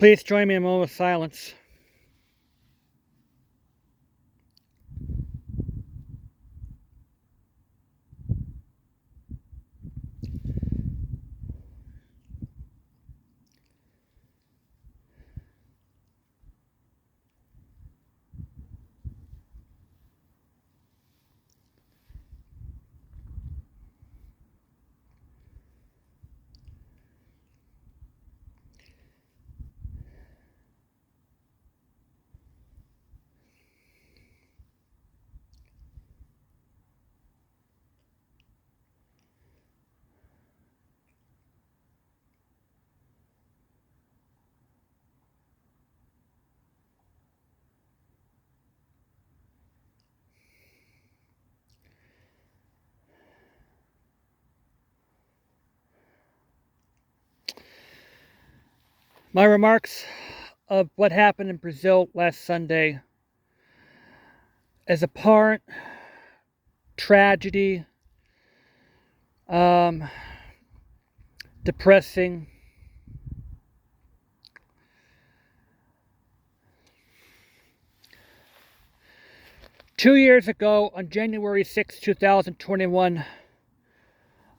Please join me in a moment of silence. My remarks of what happened in Brazil last Sunday is abhorrent, tragedy, depressing. Two years ago, on January 6, 2021,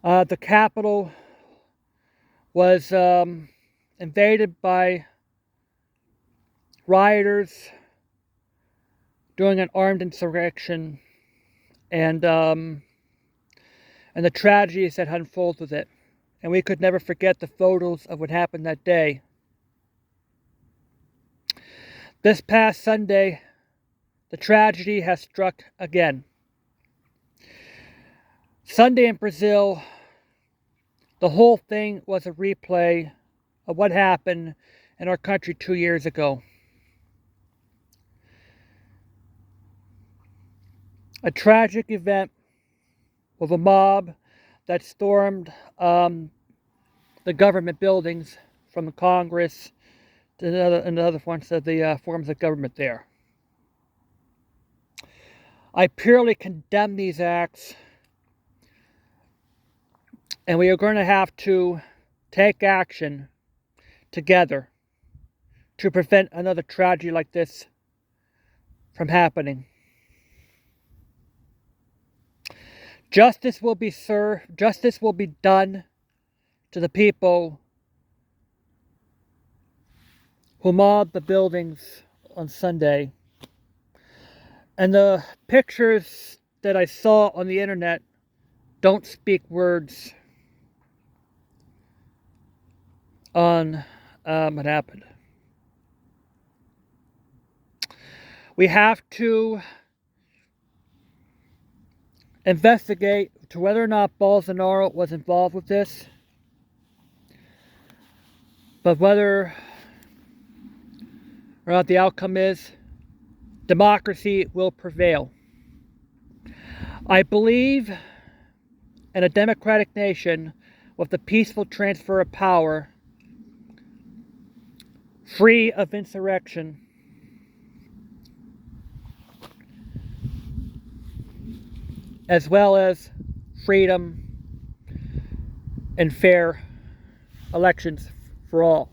the Capitol was invaded by rioters doing an armed insurrection, and the tragedies that unfolded with it. And we could never forget the photos of what happened that day. This past Sunday, the tragedy has struck again. Sunday in Brazil, the whole thing was a replay of what happened in our country 2 years ago. A tragic event with a mob that stormed the government buildings, from the Congress to the other forms of government there. I purely condemn these acts, and we are going to have to take action together to prevent another tragedy like this from happening. Justice will be served, justice will be done to the people who mobbed the buildings on Sunday. And the pictures that I saw on the internet don't speak words on what happened. We have to investigate to whether or not Bolsonaro was involved with this, but whether or not the outcome is, democracy will prevail. I believe in a democratic nation with the peaceful transfer of power, free of insurrection, as well as freedom and fair elections for all.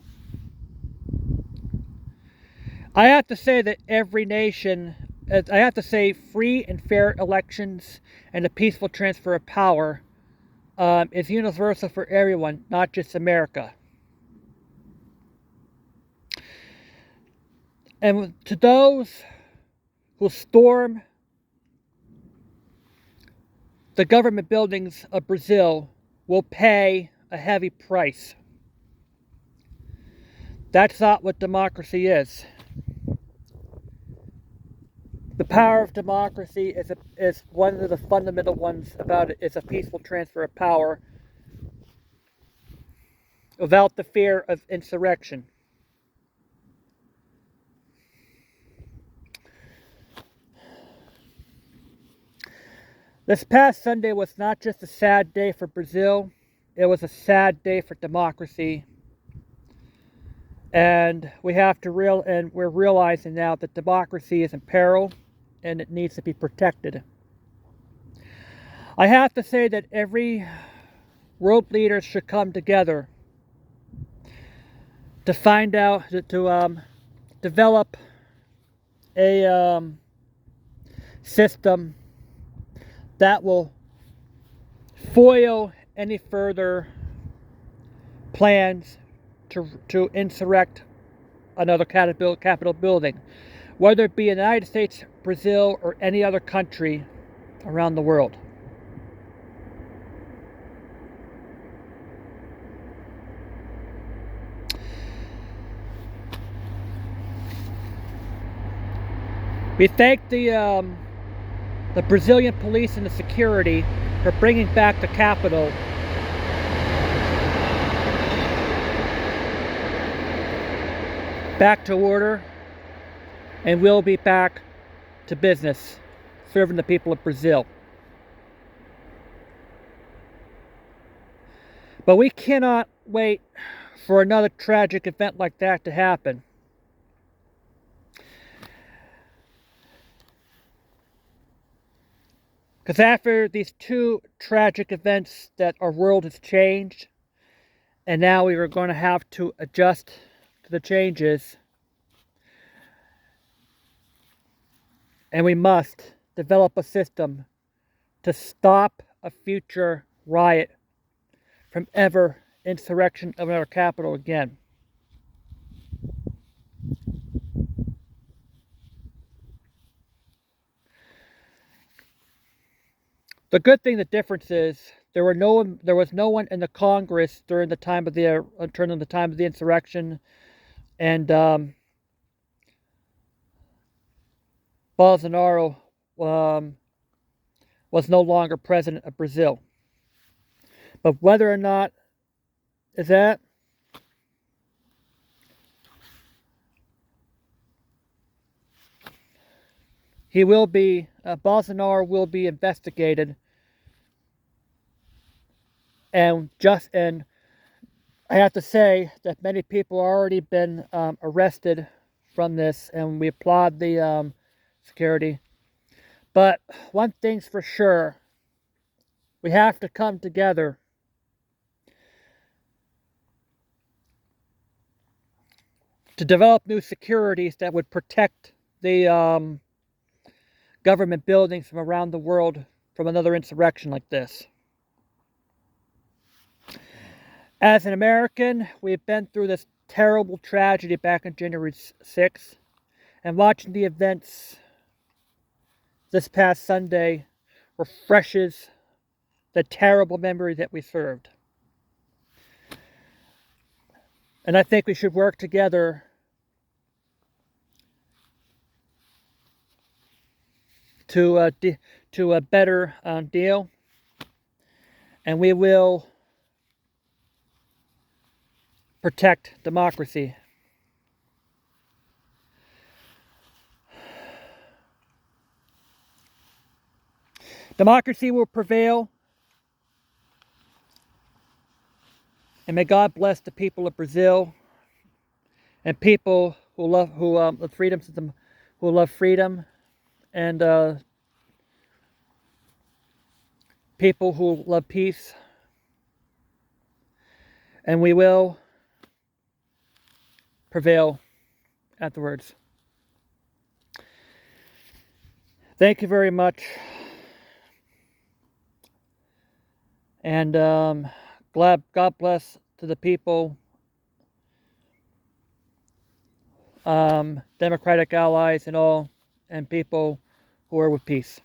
I have to say that every nation, I have to say free and fair elections and a peaceful transfer of power is universal for everyone, not just America. And to those who storm the government buildings of Brazil will pay a heavy price. That's not what democracy is. The power of democracy is one of the fundamental ones about it, is a peaceful transfer of power without the fear of insurrection. This past Sunday was not just a sad day for Brazil, it was a sad day for democracy. And we're realizing now that democracy is in peril and it needs to be protected. I have to say that every world leader should come together to find out, to develop a system that will foil any further plans to insurrect another Capitol building, whether it be in the United States, Brazil, or any other country around the world. We thank the Brazilian police and the security for bringing back the Capitol back to order, and we'll be back to business, serving the people of Brazil. But we cannot wait for another tragic event like that to happen. Because after these two tragic events that our world has changed, and now we are going to have to adjust to the changes, and we must develop a system to stop a future riot from ever insurrection of our capital again. The good thing, the difference is there was no one in the Congress during the time of the insurrection, and Bolsonaro was no longer president of Brazil. But whether or not is that, Bolsonaro will be investigated, and I have to say that many people have already been arrested from this, and we applaud the security. But one thing's for sure, we have to come together to develop new securities that would protect the government buildings from around the world from another insurrection like this. As an American, we've been through this terrible tragedy back on January 6th, and watching the events this past Sunday refreshes the terrible memory that we served. And I think we should work together to a better deal, and we will protect democracy. Democracy will prevail, and may God bless the people of Brazil and people who love freedom, and people who love peace. And we will prevail afterwards. Thank you very much. And God bless to the people, Democratic allies and all, and people who are with peace.